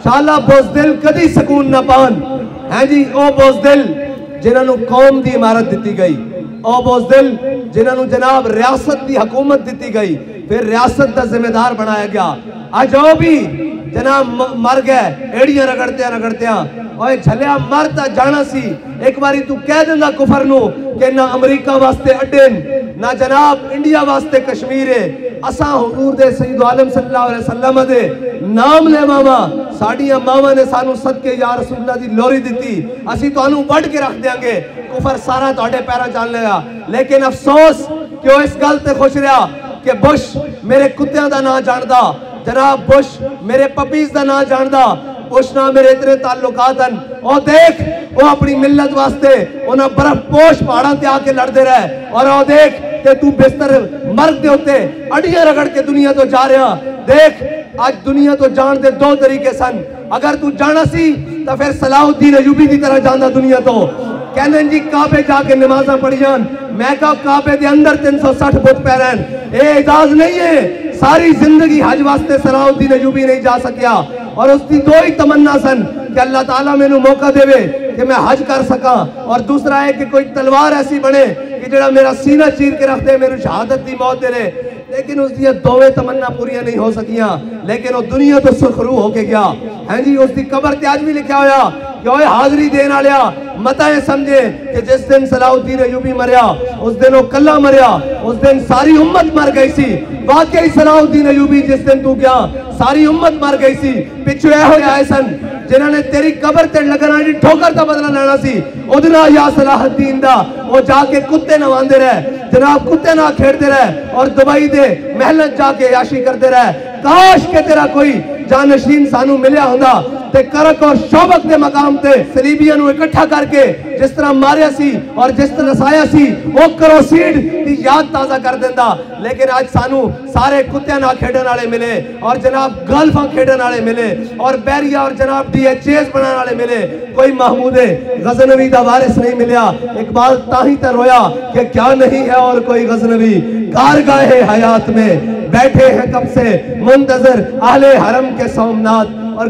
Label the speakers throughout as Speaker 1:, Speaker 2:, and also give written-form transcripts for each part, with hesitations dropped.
Speaker 1: शाला बुज़दिल कदी सकून ना पान हैं जी। ओ बुज़दिल जिन्होंने कौम की इमारत दी गई, ओ बुज़दिल जिन्होंने जनाब रियासत की हुकूमत दी गई, फिर रियासत का जिम्मेदार बनाया गया। आज वो भी जनाब मर गए एड़ियां रगड़त्या ओए झलिया मरता जाना सी। एक बारी तू कह देंदा कुफर नू कि ना अमरीका वास्ते अड्डे ना जनाब इंडिया वास्ते कश्मीर है। असा हुजूर दे सैयद आलम सल्लल्लाहु अलैहि वसल्लम दे नाम ले मामा साड़ियां मामा ने सानू सदके या रसूलुल्लाह दी लोरी दिती, असी तुहानू वड के रख देंगे। कुफर सारा तुहाडे पैरां चल लेगा। लेकिन अफसोस कि वो इस गल ते खुश रहा कि बुश मेरे कुत्तियां दा नाम जानदा, जनाब बुश मेरे पपीज दा नाम जानदा, बुश ना मेरे इतने ताल्लुकात हैं। और देख वो अपनी मिल्लत वास्ते उन्हें बर्फ पोश पहाड़ों ते आके लड़ते रहे। और वो देख कि तू बिस्तर मर्द दे उत्ते अड़ियां रगड़ के दुनिया तो जा रहा। देख आज दुनिया तो जान दे दो तरीके सन। अगर तू जाना सी तो फिर सलाहुद्दीन अयूबी की तरह जाना दुनिया तो कहने जी काबे जाके नमाजा पढ़ियान। मैं कहा काबे के अंदर 360 बुत पैरन ये इजाज नहीं है। सारी जिंदगी हज वास्ते सलाहुद्दीन अयूबी नहीं जा सकिया और उसकी दो ही तमन्ना सन कि अल्लाह ताला मैनू मौका देवे कि मैं हज कर सका, और दूसरा है कि कोई तलवार ऐसी बने कि जड़ा मेरा सीना चीर के रख दे, मेरी शहादत की मौत दे दे। लेकिन उसकी दोवें तमन्ना पूरी नहीं हो सकियां। लेकिन वो दुनिया तो सुरखरू होके गया है जी। उसकी कबर ते आज भी लिखा होया कि ओए हाजरी देन वालिया मता ये समझे कि जिस दिन सलाहुद्दीन अयूबी मरिया उस दिन वो कल्ला मरिया, उस दिन सारी उम्मत मर गई सी। वाकई सलाहुद्दीन अयूबी जिस दिन तू गया सारी उम्मत मर गई सी। पिछू ऐहो आए सन जिन्होंने तेरी कबर ते लगना जी ठोकर का बदला लेना सी। उदना या सलाहुद्दीन दा वो जाके कुत्ते नवांदे रहे, जनाब कुत्ते ना खेड़ते रहे और दुबई दे महल जाके याशी करते रहे। काश के तेरा कोई जानशीन सानू मिलिया होंदा ते करक और शौबक के मकाम ते सलीबियां नू इकट्ठा करके जिस तरह मारिया सी और जिस तरह नसाया सी वो करोसीड दी याद ताजा कर देंदा। लेकिन आज सानू सारे कुत्ते ना खेडन वाले मिले और जनाब गल्फा खेडन वाले मिले और बैरिया और जनाब डीएचएस बनाने वाले मिले। कोई महमूद गजनवी दा वारिस नहीं मिलिया। इकबाल ताही तर रोया कि क्या नहीं है और कोई गजनवी कारगाहे हयात में बैठे हैं कब से मुंतजर अहले हरम के सोमनाथ। और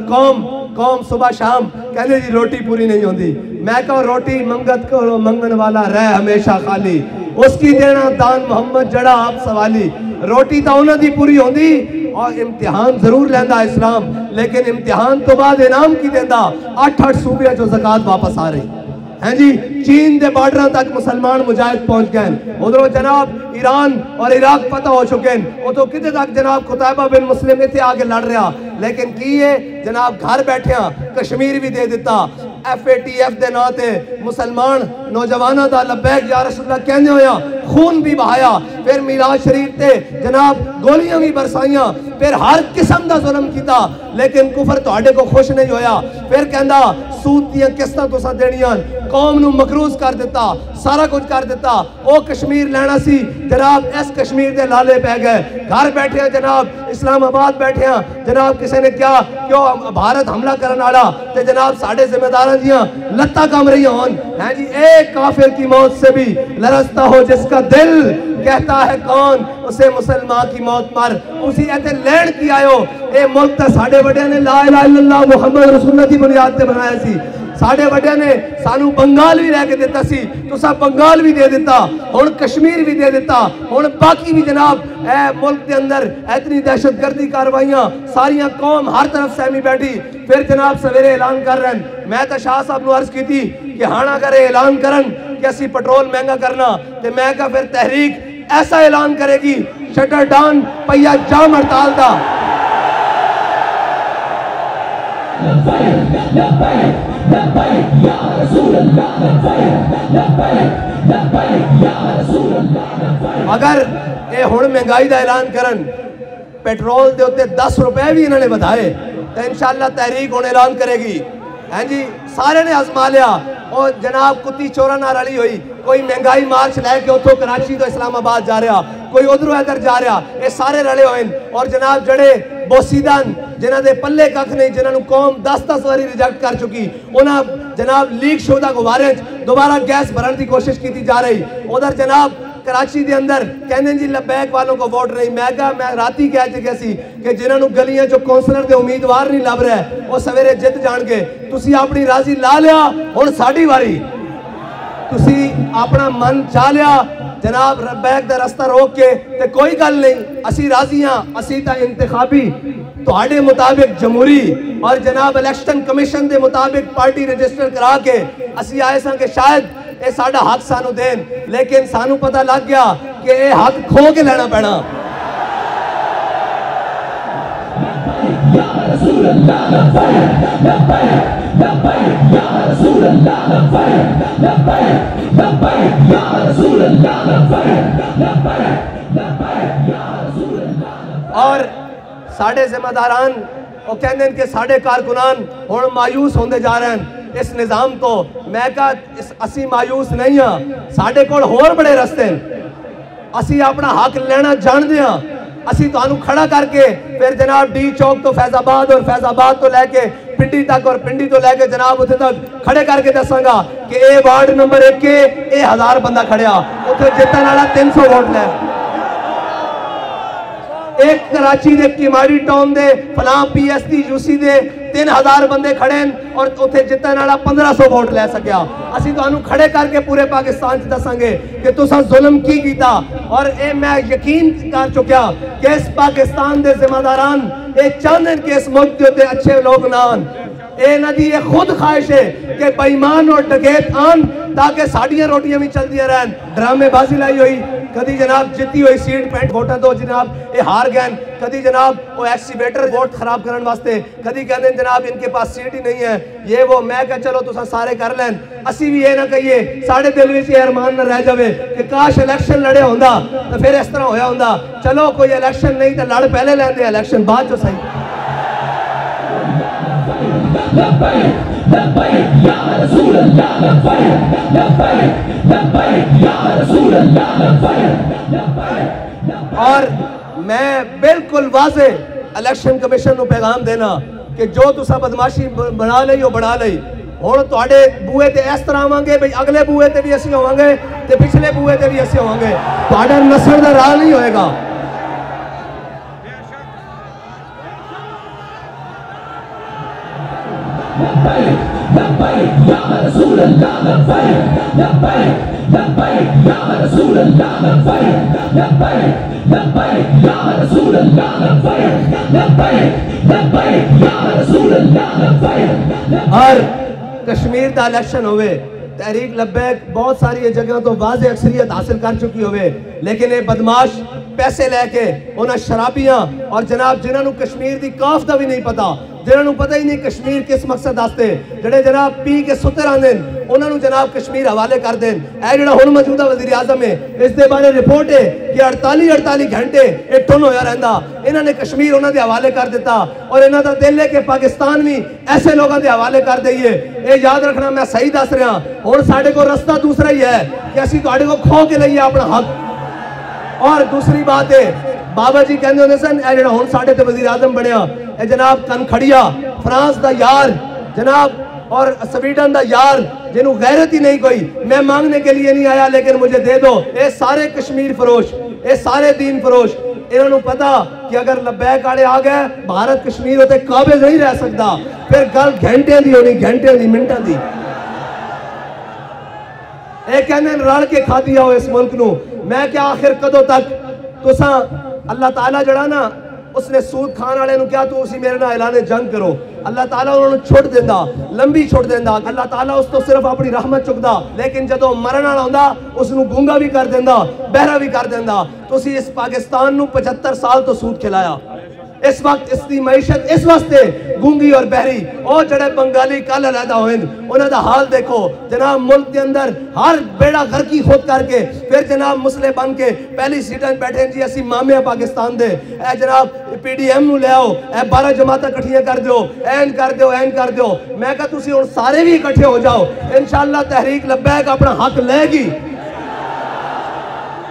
Speaker 1: कौम सुबह शाम कहने जी रोटी पूरी नहीं होती। मैं कहो रोटी मंगत को मंगन वाला रह हमेशा खाली, उसकी देना दान मोहम्मद जड़ा आप सवाली। रोटी तो उन्होंने दी पूरी होती और इम्तिहान जरूर लेंदा इस्लाम, लेकिन इम्तिहान तो बाद इनाम की देंदा। 8-8 सूबे जो ज़कात वापस आ रही हैं जी। चीन के बॉर्डर तक मुसलमान मुजाहिद पहुंच गए। उधरों जनाब ईरान और इराक पता हो चुके हैं। वो तो कितने तक जनाब कुतैबा बिन मुस्लिम इतने आगे लड़ रहा। लेकिन की है जनाब घर बैठे कश्मीर भी दे दिता। FATF दे नां ते मुसलमान नौजवानों का लब्बैक या रसूलुल्लाह कहने होया खून भी बहाया। फिर मिलाद शरीफ ते जनाब गोलियां भी बरसाइयां। फिर हर किस्म का जुल्म किया। लेकिन कुफर तुहाडे को खुश नहीं होया। फिर कहंदा सूद दी किस्तां तुसां देणियां, कौम नू मकरूज कर दिता, सारा कुछ कर दिता। वो कश्मीर लेना सी जनाब इस कश्मीर दे लाले पै गए। घर बैठे जनाब इस्लामाबाद बैठे जनाब किसी ने क्या क्यों भारत हमला करने वाला ते जनाब साढ़े जिम्मेदार दियां लत्ता कम रही होन हैं जी। एक काफिर की मौत से भी लरजता हो जिसका दिल कहता है कौन उसे मुसलमान की मौत मर। उसी ऐसे लैंड की आयो ये मुल्क तो साढ़े बड़े ने ला इलाहा इल्लल्लाह मुहम्मद रसूलुल्लाह की बुनियाद पे बनाया सी। साढ़े बड़े ने सानू बंगाल भी लैके दिता सी, तुसा बंगाल भी दे दिता, हुण कश्मीर भी दे दिता, हुण बाकी भी जनाब मुल्क के अंदर इतनी दहशतगर्दी कार्रवाइयां सारियां कौम हर तरफ सहमी बैठी। फिर जनाब सवेरे ऐलान कर रहे हैं। मैं तो शाह साहब नू अर्ज की थी कि हाँ अगर ऐलान करन कि असी पेट्रोल महंगा करना तो मैं कहा फिर तहरीक ऐसा ऐलान करेगी शटर डाउन पहिया जाम हड़ताल दा। अगर ये हुण महंगाई का ऐलान करन पेट्रोल के उत्ते 10 रुपए भी इन्होंने बढ़ाए तो इंशाअल्लाह तहरीक हुण ऐलान करेगी हैं जी। सारे ने आजमा लिया और जनाब कुत्ती चोरा ना रली हुई। कोई महंगाई मार्च लैके उतो कराची तो इस्लामाबाद जा रहा, कोई उधरों इधर जा रहा, ये सारे रले हुए। और जनाब जड़े बोसीदन जिन्हों के पल्ले कख नहीं, जिन्होंने कौम 10-10 बारी रिजेक्ट कर चुकी, उन्हें जनाब लीक शुदा गुब्बारे दोबारा गैस भरने की कोशिश की जा रही। उधर जनाब कराची दे अंदर कहने जी लबैक वालों को वोट नहीं। मैं कहा मैं राती कह चुकिया सी कि जिन्होंने गलियां जो कौंसलर दे उम्मीदवार नहीं लभ रहा है वो सवेरे जित जाणगे। तुसी अपनी राजी ला लिया, हुण साडी वारी। तुसी अपना मन चाह लिया जनाब लबैक दा रस्ता रोक के ते कोई गल नहीं, असी राजी हां। असी तां इंतखाबी तुहाडे मुताबिक जमहूरी और जनाब इलेक्शन कमीशन दे मुताबिक पार्टी रजिस्टर करा के असी आए सां कि शायद ये साडा हक सानू देन, लेकिन सानू पता लग गया कि ये हक खो के लेना पैना। और साढ़े जिम्मेदारान वो कहते हैं कि साढ़े कारकुनान हुण मायूस होंदे जा रहे हैं इस निज़ाम तो। मैं कहा असी मायूस नहीं हाँ, साढ़े कोल होर बड़े रस्ते हैं। असी अपना हक लेना जानते हैं। असी तुहानू खड़ा करके फिर जनाब डी चौक तो फैजाबाद और फैजाबाद तो लैके पिंडी तक और पिंडी तो लैके जनाब उत्थे तक खड़े करके दसांगा कि ये वार्ड नंबर 1 के 1000 बंदा खड़िया, उत्थे जितने वाला 300 वोट लै। एक कराची दे किमाड़ी टाउन दे फलां पीएसडी यूसी दे 3000 बंदे खड़े हैं और उत्थे जितने वाला 1500 वोट लै सकिया। असी तुहानू खड़े करके पूरे पाकिस्तान च दसांगे कि तुसां जुल्म की कीता। और ये मैं यकीन कर चुकिया कि इस पाकिस्तान दे जिम्मेदारान ये चाहते कि इस मुल्क के उत्ते अच्छे लोग ना आन। ये खुद ख्वाहिश है कि बेईमान और डकैत आन ताकि साड़ियां रोटियां भी चलदियां रहन। ड्रामेबाजी लाई हुई, कदी जनाब जीती हुई सीट पैंट वोटा तो जनाब ये हार गए, कदी जनाब वो एक्सीवेटर वोट खराब करने वास्ते, कदी कहते हैं जनाब इनके पास सीट ही नहीं है ये वो। मैं कहा चलो तुसा सारे कर लैन, असी भी ये ना कहिए साढ़े दिल में ये अरमान न रह जावे कि काश इलेक्शन लड़े होंदा तो फिर इस तरह होया होंदा। चलो कोई इलेक्शन नहीं तो लड़ पहले लेंदे, इलेक्शन बाद चो सही। और मैं बिल्कुल वाजे इलेक्शन कमीशन को पैगाम देना कि जो तुसा बदमाशी बना ली वो बना ली। हुण तुहाडे बूहे ते इस तरह आवांगे भाई अगले बूहे ते भी असी होवांगे ते पिछले बूहे ते भी असी होवांगे, तुहाडा नस्ल दा राह नहीं होएगा। और कश्मीर का इलेक्शन होवे, तहरीक लब्बैक बहुत सारी जगह तो वाज़े अक्सरियत हासिल कर चुकी होवे, लेकिन ये बदमाश पैसे लैके उन्हें शराबियां और जनाब जिन्होंने कश्मीर की काफ का भी नहीं पता, जिन्होंने पता ही नहीं कश्मीर किस मकसद वास्ते, जड़े जनाब पी के सुते रहंदे उन्होंने जनाब कश्मीर हवाले कर दें। ए जिहड़ा हुण मौजूदा वज़ीर आज़म है इस दे बारे रिपोर्ट है कि 48 घंटे ये टुन होया रहिंदा, इन्होंने कश्मीर उन्होंने हवाले कर दिता। और इन्हों का दिल है कि पाकिस्तान भी ऐसे लोगों के हवाले कर दईए। ये याद रखना मैं सही दस रहा, हुण साडे कोल रस्ता दूसरा ही है कि असीं तुहाडे कोल खो के लईए अपना हक। और दूसरी बात है बाबा जी कहते होंदे सन ए जिहड़ा हुण साडे ते वज़ीर आज़म बनया ए जनाब कनखड़िया फ्रांस दा यार जनाब और स्वीडन दा यार जिन्हों गैरत ही नहीं कोई, मैं मांगने के लिए नहीं आया लेकिन मुझे दे दो। ये सारे कश्मीर फरोश, ये सारे दीन फरोश, इन्होंने पता कि अगर लब्बैक वाले आ गए भारत कश्मीर होते काबिज नहीं रह सकता, फिर गल घंटे दी होनी, घंटे दी मिनटा दी। कहने रल के खादी आओ इस मुल्क नू। मैं क्या आखिर कदों तक तुसा अल्लाह ताला जड़ा ना उसने सूद खान वाले नू क्या तू उसी मेरे नाल ऐलान जंग करो, अल्लाह ताला उन्होंने छुट देंदा, लंबी छुट देंदा, अल्लाह ताला उस तो सिर्फ अपनी रहमत चुकदा, लेकिन जदों मरण वाला हुंदा उसनू गूंगा भी कर देंदा, बहरा भी कर देंदा। तुसी इस पाकिस्तान नू 75 साल तो सूद खिलाया, इस वक्त इसकी मैशत इस वास्ते गूंगी और बहरी। और जड़े बंगाली कल अलहदा होए उन्हों का हाल देखो जनाब, मुल्क के अंदर हर बेड़ा गर्की खुद करके फिर जनाब मुसले बन के पहली सीटां बैठे जी असी मामे पाकिस्तान दे। ए जनाब PDM नू ले आओ, ए 12 जमात इकट्ठियां कर दो, ऐन कर दो, ऐन कर दो। मैं कहा तुसी हुण सारे भी इकट्ठे हो जाओ, इंशाअल्लाह तहरीक लब्बैक अपना हक लेगी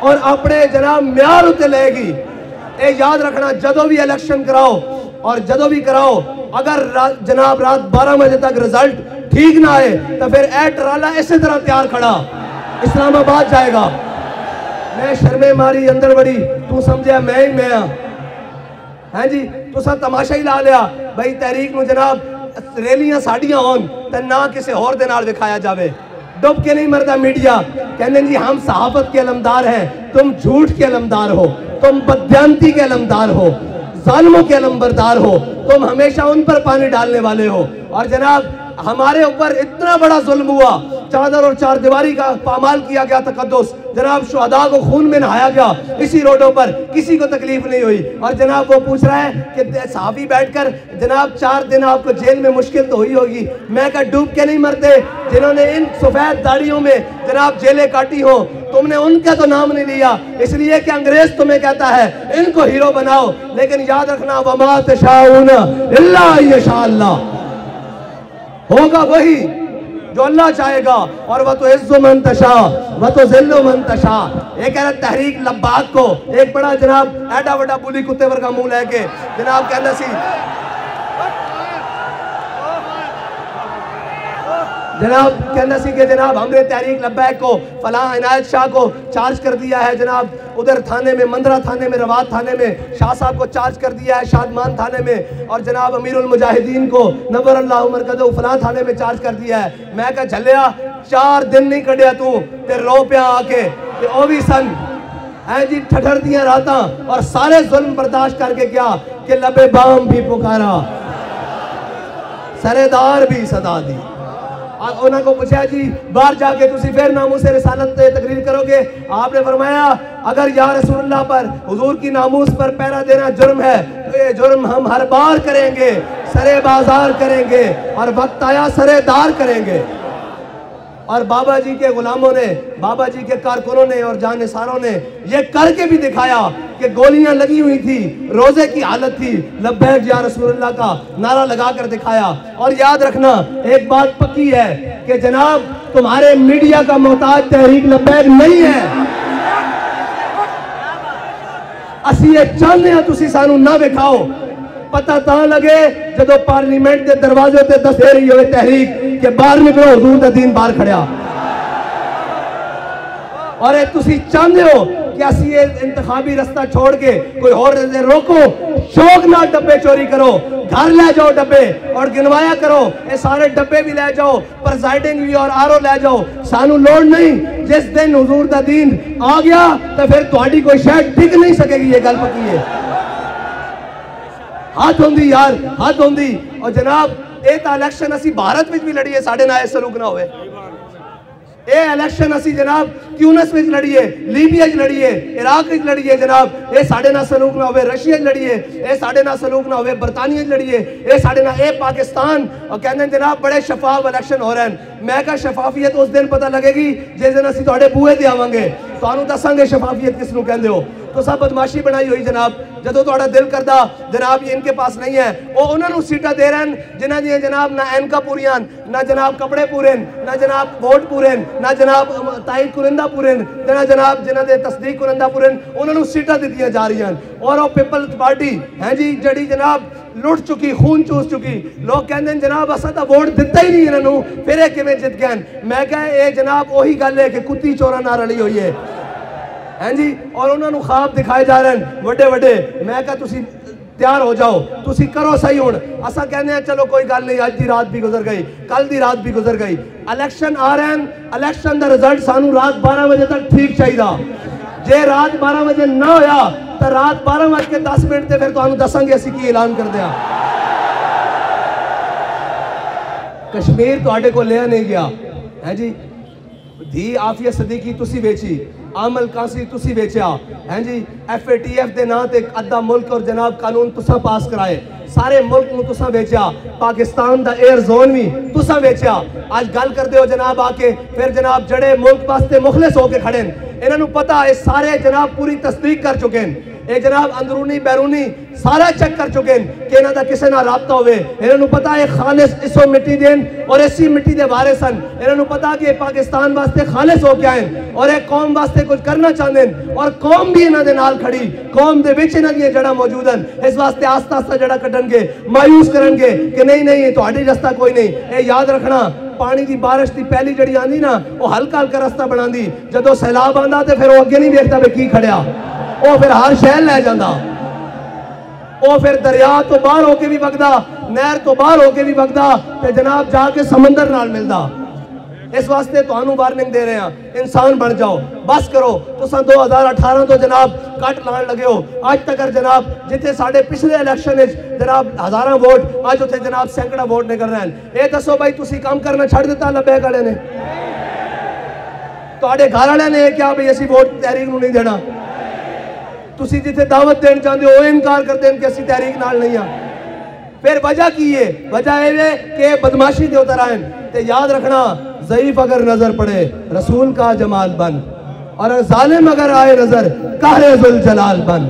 Speaker 1: और अपने जनाब म्यार उत्ते लेगी। ए याद रखना जदों भी इलेक्शन कराओ और जदों भी कराओ अगर जनाब रात 12 बजे तक रिजल्ट ठीक ना आए तो फिर ए ट्राला इसी तरह तैयार खड़ा इस्लामाबाद जाएगा। मैं शर्मे मारी अंदर बड़ी, तू समझा मैं ही मैं हाँ जी। तुसा तमाशा ही ला लिया भाई तहरीक में जनाब रैलियां साड़ियां होन ते ना किसी और दे नाल विखाया जावे। डुब के नहीं मरदा मीडिया, कहने जी हम सहाफत के अलमदार हैं, तुम झूठ के अलमदार हो, तुम बदयांती के अलमदार हो, जालिमों के अलमबरदार हो, तुम हमेशा उन पर पानी डालने वाले हो। और जनाब हमारे ऊपर इतना बड़ा जुल्म हुआ, चादर और चार दीवारी का पामाल किया गया, तकद्दुस, जनाब शुहदा को खून में नहाया गया इसी रोडों पर, किसी को तकलीफ नहीं हुई। और जनाब वो पूछ रहा है कि सहाबी बैठकर जनाब 4 दिन आपको जेल में मुश्किल तो हुई होगी। मैं कहा डूब के नहीं मरते, जिन्होंने इन सफेद दाढ़ियों में जनाब जेलें काटी हो, तुमने उनका तो नाम नहीं लिया इसलिए कि अंग्रेज तुम्हें कहता है इनको हीरो बनाओ। लेकिन याद रखना वमा तशाऊन इल्ला यशाअल्लाह, होगा वही जो अल्लाह चाहेगा। और वह तो इज़्ज़ु मन तशा वह तो ज़िल्लु मन तशा। ये कह रहा तहरीक लब्बाक को एक बड़ा जनाब एडा वड्डा बुली कुत्ते वर्गा मुंह लेके जनाब कहना सी, जनाब कहना सी कि जनाब हमने तहरीक लब्बैक को फलां इनायत शाह को चार्ज कर दिया है, जनाब उधर थाने में, मंदरा थाने में, रवात थाने में शाह साहब को चार्ज कर दिया है, शादमान थाने में, और जनाब अमीरुल मुजाहिदीन को नव्वर अल्लाह मरकज़हु फलां थाने में चार्ज कर दिया है। मैं कहा झलिया 4 दिन नहीं कढ़िया तू ते रो पिया आके ते ओ भी सन है जी ठठर दिया रातां और सारे जुल्म बर्दाश्त करके क्या कि लबे बाम भी पुकारा, सरेदार भी सदा दी। उन्होंने को पूछा जी बाहर जाके तुसी फिर नामूस रिसालत तकरीर करोगे? आपने फरमाया अगर या रसूलुल्लाह पर, हुजूर की नामूस पर पहरा देना जुर्म है तो ये जुर्म हम हर बार करेंगे, सरे बाजार करेंगे और वक्त आया सरेदार करेंगे। और बाबा जी के गुलामों ने, बाबा जी के कारकुनों ने और जानिसारों ने ये करके भी दिखाया कि गोलियां लगी हुई थी, रोजे की हालत थी, लब्बैक या रसूलुल्लाह का नारा लगा कर दिखाया। और याद रखना एक बात पक्की है कि जनाब तुम्हारे मीडिया का मोहताज तहरीक लब्बैक नहीं है। असी ये चाहते हैं तुसी सानू ना विखाओ, पता तां लगे जदों पार्लीमेंट के दरवाजे ते दस रही हो तहरीक के बाहर निकलो, हुजूर दा दीन बाहर खड़िया। और ये तुसी चाहते हो कि असी ये इंतखाबी रास्ता छोड़ के कोई और रोको, शौक ना डब्बे चोरी करो, घर ले जाओ डब्बे और गिनवाया करो, ये सारे डब्बे भी ले जाओ, प्रेसिडेंट भी और आरओ ले जाओ, सानू लोड़ नहीं। जिस दिन हुजूर दा दीन आ गया तो फिर तुहाडी कोई शायद टिक नहीं सकेगी, ये गल पक्की है। हाथ होंदी यार, हाथ होंदी। और जनाब ये तो इलेक्शन असी भारत में भी लड़िए, साढ़े नाल सलूक ना होवे। ये इलेक्शन असी जनाब ट्यूनिस में लड़िए, लीबिया लड़िए, इराक में लड़िए, जनाब ये साढ़े नाल सलूक ना होवे। रशिया लड़िए, ये साढ़े नाल सलूक ना होवे। बरतानिया लड़िए, ये साढ़े नाल। ये पाकिस्तान और कहते जनाब बड़े शफाफ इलेक्शन हो रहे हैं। मैं कहा शफाफियत उस दिन पता लगेगी जिस दिन असी तुहाडे बूहे ते आवांगे, तुहानू दसांगे शफाफियत किस नूं कहंदे हो। तो सब बदमाशी बनाई हुई जनाब, जदों तुहाडा दिल करदा जनाब ये इनके पास नहीं है, वो उन्होंने सीटा दे रहे हैं जिन्हां दी जनाब ना एनका पूरियां, ना जनाब कपड़े पूरे, ना जनाब वोट पूरे, ना जनाब ताईद कुरिंदा पूरे, ना जनाब जिन्हां दे तस्दीक कुरिंदा पूरे, उन्होंने सीटा दित्तियां जा रही हैं। और वो पीपल्स पार्टी है जी जड़ी जनाब लुट चुकी, खून चूस चुकी। लोग कहते जनाब असा तो वोट दिता ही नहीं इन्हों, फिर ये किवें जित गए। मैं कहा ये जनाब वही गल है कि कुत्ती चोरा ना रली हुई है हैं जी। और उन्होंने ख्वाब दिखाए जा रहे हैं वड्डे वड्डे। मैं कहा तुसी तैयार हो जाओ, तुसी करो सही हुण। असा कहने चलो कोई गल नहीं, अज दी रात भी गुजर गई, कल दी रात भी गुजर गई। इलेक्शन आ रहे हैं, इलेक्शन का रिजल्ट सानू रात 12 बजे तक ठीक चाहिए। जे रात 12 बजे ना होया तो रात 12:10 से फिर तुहानू दसांगे असी की ऐलान कर दिया। कश्मीर तुहाडे को लिया नहीं गया है जी। धी आफिया सदीकी तुसी बेची, आमल कासी तुसी बेचा हैं जी। FATF के नाम से अद्धा मुल्क और जनाब कानून तुसा पास कराए, सारे मुल्क में तुसा बेचा, पाकिस्तान का एयर जोन भी तुसा बेचा। आज गल करते हो जनाब आके फिर जनाब जड़े मुल्क वास्ते मुखलिस होके खड़े इन्हों पता है, सारे जनाब पूरी तस्दीक कर चुके हैं, ये जनाब अंदरूनी बैरूनी सारा चेक कर चुके हैं कि इन्हों का किसी ना राबता होवे। इन्हों पता है खालिस इसो मिट्टी देन और इसी मिट्टी के वारिस सन। इन्हों पता कि पाकिस्तान वास्ते खालिस हो गया है और एक कौम वास्ते कुछ करना चाहते हैं और कौम भी इन्हों के नाल खड़ी, कौम के विच इन्हां दी जड़ा मौजूद हैं। इस वास्ते आस्ता आस्ता जड़ा कटणगे, मायूस करनगे कि नहीं नहीं तुहाडी रास्ता कोई नहीं। ये याद रखना पानी की बारिश की पहली जड़ी आंदी ना वो हल्का हल्का रास्ता बनांदी, जदों सैलाब आंदा ते फिर वो अगे नहीं वेखदा भी की खड़िया, वो फिर हर शहर ले जांदा, वो फिर दरिया तो बाहर होके भी वगदा, नहर तो बाहर होके भी वगदा ते जनाब जाके समंदर नाल मिलदा। इस वास्ते तुहानू वार्निंग दे रहे हैं, इंसान बन जाओ, बस करो। तुसां 2018 तो जनाब कट लान लगे हो, आज तक जनाब जिथे साढ़े पिछले इलेक्शन जनाब हज़ारां वोट, आज उत्थे जनाब सैकड़ा वोट निकल रहे हैं। ये दसो भाई तुसी काम करना छड़ दिता लबैक वाले ने? तुहाडे घर वाले ने क्या भाई असी वोट तहरीक नूं नहीं देना? तुसी जिथे दावत देन चाहते हो इनकार करते हैं कि असी तहरीक नाल नहीं आ। फिर वजह की है? वजह है कि बदमाशी दे उतर आए। ते याद रखना, ज़ईफ अगर नजर पड़े रसूल का जमाल बन, और जालिम अगर आए नजर कहरे जुल जलाल बन।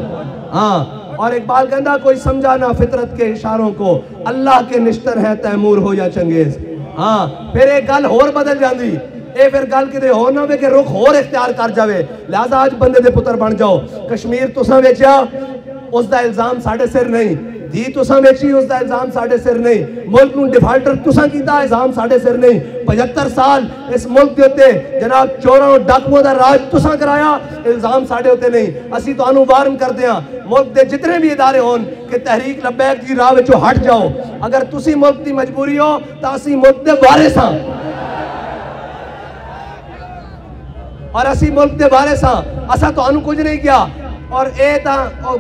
Speaker 1: हाँ, और इकबाल कहता कोई समझा ना फितरत के इशारों को, अल्लाह के निश्तर है तैमूर हो या चंगेज। हाँ, फिर एक गल होर बदल जाती, ये फिर गल किते होर ना होवे कि रुख होर इख्तियार कर जावे। लिहाजा आज बंदे दे पुत्र बन जाओ। कश्मीर तुसां वेचिया, उसका इल्जाम साढ़े सिर नहीं। धी तुसां वेची, उसका इल्जाम साढ़े सिर नहीं। मुल्क नूं डिफाल्टर तुसां कीता, इल्जाम साढ़े सिर नहीं। 75 साल इस मुल्क के उत्ते जनाब चोरों डाकुओं का राज तुसां कराया, इल्जाम साढ़े उत्ते नहीं। असी तुहानू वार्न करते हैं, मुल्क के जितने भी इदारे होन कि तहरीक लबैक की राह विचों हट जाओ। अगर तुसी मुल्क की मजबूरी हो तो असी मुल्क के वारिस हां, और असी मुल्क के वारिस हां। असा तुहानू कुछ नहीं किया। और ए ता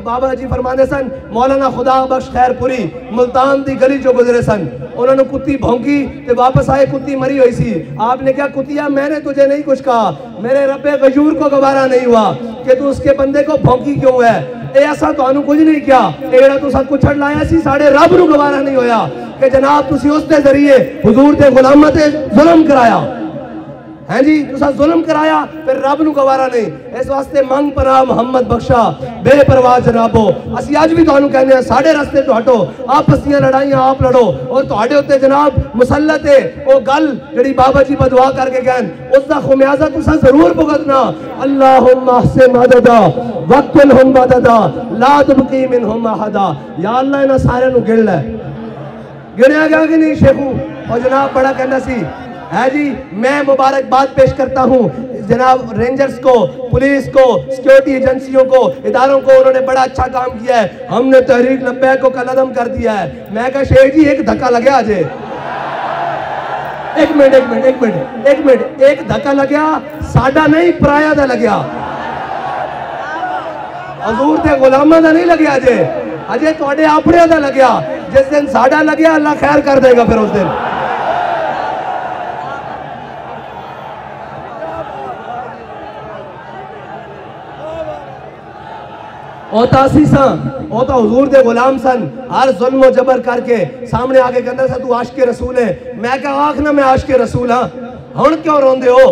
Speaker 1: बाबा जी फरमाते सन, मौलाना खुदा बख्श खैरपुरी मुल्तान दी गली जो गुजरे सन, उन्होंने कुत्ती भौंकी तो वापस आए, कुत्ती मरी हुई सी। आपने क्या कुतिया, मैंने तुझे नहीं कुछ कहा, मेरे रब्बे गजूर को गवारा नहीं हुआ कि तू उसके बंदे को भौंकी क्यों है। ऐसा तो कुछ नहीं किया, एड़ा तो सब कुछ लाया सी, साढ़े रब नूं गवारा नहीं होया कि जनाब तुसी उसके जरिए हुजूर दे गुलामां ते जुल्म कराया है जी, तुसा जुल्म कराया, फिर रब नूं गवारा नहीं। इस वास्ते मंग पना मोहम्मद बख्शा बेपरवाह जनाबो। असी अज भी तुहानू कहने हैं साढ़े रस्ते तो हटो, आपस दी लड़ाइयां आप लड़ो, और तुहाडे उत्ते जनाब मुसल्लत है वो गल जिहड़ी बाबा जी बदुआ करके कहन, उसका खुमियाजा तुसा जरूर भुगतना। अल्लाहुम्मा अहसिन मददा वक्तिलहुम मददा ला तुबकी मिनहुम अहदा। या अल्लाह इन्हां सारियां नूं गिण लै। गिणिया गया कि नहीं शेखू? और जनाब बड़ा कहना सी है जी। मैं मुबारकबाद पेश करता हूँ जनाब रेंजर्स को, पुलिस को, सिक्योरिटी एजेंसियों को, इदारों को, उन्होंने बड़ा अच्छा काम किया है। हमने तहरीक लब्बैक को कलअदम कर दिया है। मैं कहा शेख जी एक धक्का लगे आज, एक मिनट, एक धक्का लग्या साडा नहीं पराया दा लग्या, हजूर दे गुलामां दा नहीं लग्या अजे, अजे तुहाडे अपने दा लग्या। जिस दिन साडा लग्या अल्लाह खैर कर देगा फिर उस दिन। ओता हुजूर दे गुलाम सन, हर जुल्म जबर करके सामने आके कहंदा सा तू आशिक रसूल है। मैं क्या आख ना मैं आशिक रसूल हाँ, हुण क्यों रोंदे हो,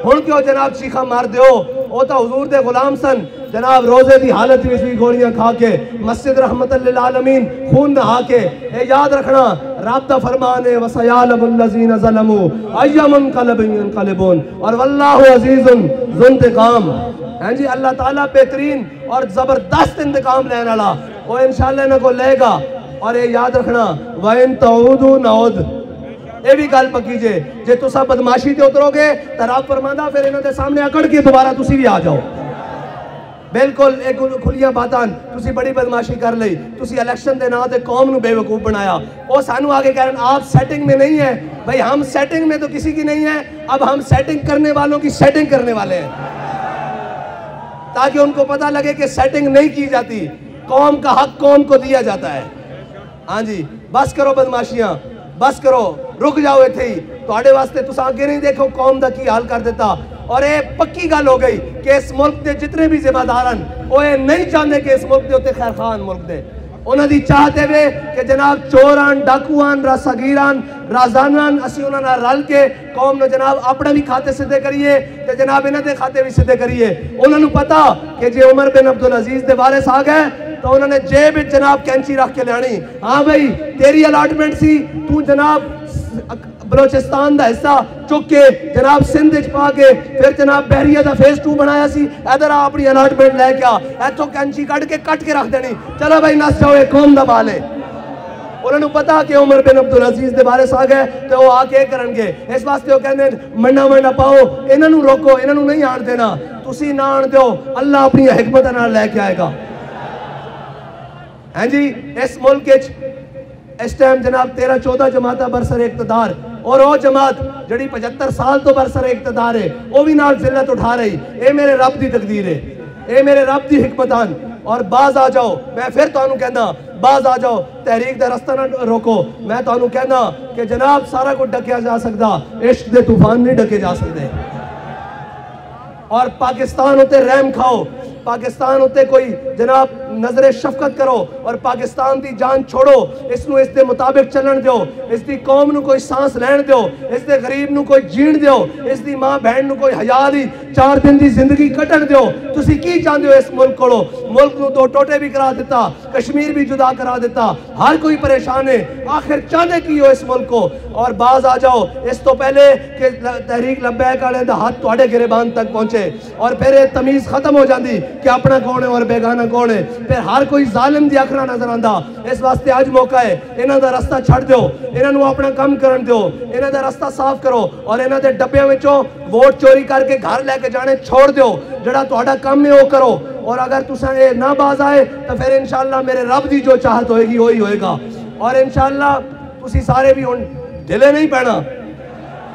Speaker 1: हुण क्यों जनाब चीखा मारदे हो? ओता हुजूर दे गुलाम सन जनाब, रोजे की हालत में भी गोलियां खा के, मस्जिद रहमतल लिल आलमीन खून नहा के। ए याद रखना रब दा फरमान है, वसयालमुल लज़ीना ज़लमू अय्यमुन क़लबुन, और वल्लाहु अज़ीज़ुन ज़ुंतिक़ाम। हैं जी, अल्लाह ताला बेहतरीन और ज़बरदस्त इंतकाम लेने वाला, वो इंशाअल्लाह इन्हां को लेगा। और ये याद रखना वइन तऊदू नऊद, ये भी गल पक्की जे तुसा बदमाशी ते उतरोगे तो रब फरमांदा फिर इन्हां दे सामने अकड़ के दोबारा तुसी भी आ जाओ। बिल्कुल एक खुलियां बातां, तुसी बड़ी बदमाशी कर ली, तुसी इलेक्शन के नाम से कौम नूं बेवकूफ़ बनाया। वो सानू आगे कह रहे हैं आप सेटिंग में नहीं है। भाई हम सेटिंग में तो किसी की नहीं है, अब हम सेटिंग करने वालों की सेटिंग करने वाले हैं, ताकि उनको पता लगे कि सेटिंग नहीं की जाती, कौम का हक कौम को दिया जाता है। हाँ जी, बस करो बदमाशियां, बस करो, रुक जाओ इत्थे ही। तुहाडे वास्ते तुस आगे नहीं देखो कौम दा की हाल कर देता। और ये पक्की गल हो गई कि इस मुल्क के जितने भी जिम्मेदार हैं वो ये नहीं चाहते कि इस मुल्क के उत्ते खैर खान मुल्क दे। उन्होंने चाहते वे कि जनाब चोरान, डाकुआन, रासागीरान, राजानान असी उन्होंने रल के कौम ने जनाब अपने भी खाते सीधे करिए तो जनाब इन्हों के खाते भी सीधे करिए। उन्होंने पता कि जे उमर बिन अब्दुल अजीज के वारिस आ गए तो उन्होंने जेब में जनाब कैंची रख के लियानी। हाँ भाई तेरी अलाटमेंट सी, तू जनाब बलोचिस्तान का हिस्सा चुक के जनाब सिंध पा के फिर जनाब बहरिया का फेज 2 बनाया सी, इधर आ अपनी अलाटमेंट लैके आ, इतों कैंची कट के रख देनी, चलो भाई नस जाओ, कौम का माल है। انہوں نے پتا کہ عمر بن عبدالعزیز دے بارے آ گئے تو وہ آ کے کرن گے، اس واسطے وہ کہندے منڈا منڈا پاؤ، انہوں نے روکو، انہوں نے نہیں آن دینا، تسی نہ آن دیو، اللہ اپنی حکمت نال لے کے آئے گا۔ ہاں جی اس ملک اس ٹائم جناب 13-14 جماعتہ برسر اقتدار، اور وہ جماعت جڑی 75 سال تو برسر اقتدار ہے وہ بھی نال ذلت اٹھا رہی، اے میرے رب دی تقدیر ہے، اے میرے رب دی حکمتان۔ اور باز آ جاؤ، میں پھر تانوں کہنا باز آ جاؤ، تحریک دا رستہ نہ روکو، میں تانوں کہنا کہ جناب سارا کچھ ڈکیا جا سکتا، عشق دے طوفان نہیں ڈکے جا سکتے۔ اور پاکستان ہوتے رحم کھاؤ، پاکستان ہوتے کوئی جناب نظر شفقت کرو، اور پاکستان دی جان چھوڑو، اس نو اس دے مطابق چلن دیو، اس دی قوم نو کوئی سانس لین دیو، اس دے غریب نو کوئی جین دیو، اس دی ماں بہن نو کوئی حیا دی 4 دن دی زندگی کٹن دیو۔ تسی کی چاہتے ہو اس ملک کو؟ ملک نو 2 ٹوٹے بھی کرا دیتا، کشمیر بھی جدا کرا دیتا، ہر کوئی پریشان ہے، آخر چاہتے کی ہو اس ملک کو؟ اور باز آ جاؤ اس تو پہلے کہ تحریک لبیک والے دا ہاتھ تواڈے گریبان تک پہنچے، اور پھر یہ تمیز ختم ہو جاندی کہ اپنا کون ہے اور بیگانہ کون ہے، پھر ہر کوئی ظالم دی اکھنا نظر آندا۔ اس واسطے آج موقع ہے، انہاں دا رستہ چھڑ دیو، انہاں نو اپنا کام کرن دیو، انہاں دا رستہ صاف کرو، اور انہاں دے ڈبیاں وچوں ووٹ چوری کر کے گھر لے کے جانے چھوڑ دیو، جڑا تہاڈا کام ہے وہ کرو۔ اور اگر تساں اے نہ باز آئے تو پھر انشاءاللہ میرے رب دی جو چاہت ہوئے گی وہی ہوئے گا۔ اور انشاءاللہ تسی سارے بھی ہن ڈھلے نہیں پینا،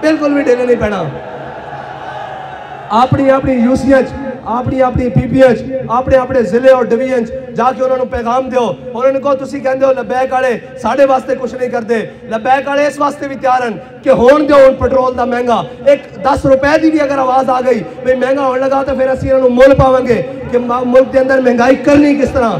Speaker 1: بالکل بھی ڈھلے نہیں پینا، اپنی اپنی یوسیچ، اپنی اپنی پی پی ایچ، اپنے اپنے ضلع اور ڈویژن جا کے انہوں نے پیغام دیو، انہوں نے کہو تسی کہندے ہو لبیک والے ساڑھے واسطے کچھ نہیں کرتے، لبیک والے اس واسطے بھی تیار ہیں کہ ہون دیو ان پٹرول دا مہنگا، ایک 10 روپے دی بھی اگر آواز آ گئی بھئی مہنگا ہونے لگا تو پھر اسی انہوں مول پاویں گے کہ ملک دے اندر مہنگائی کرنی کس طرح،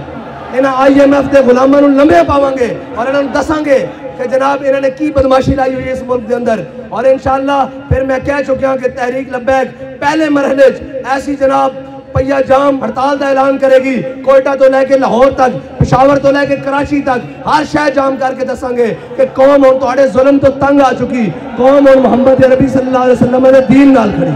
Speaker 1: انہاں آئی ایم ایف دے غلاماں نوں لمبے پاویں گے، اور انہوں دساں گے کہ جناب انہوں نے کی بدماشی لائی ہوئی ہے اس ملک دے اندر۔ اور انشاءاللہ پھر میں کہہ چکیا کہ تحریک لبیک پہلے مرحلے ایسی جناب پہیا جام ہڑتال دا اعلان کرے گی، کوئٹہ تو لے کے لاہور تک، پشاور تو لے کے کراچی تک، ہر شہر جام کر کے دساں گے کہ قوم ہن تہاڈے ظلم تو تنگ آ چکی، قوم ہن محمد عربی صلی اللہ علیہ وسلم دے دین نال کھڑی۔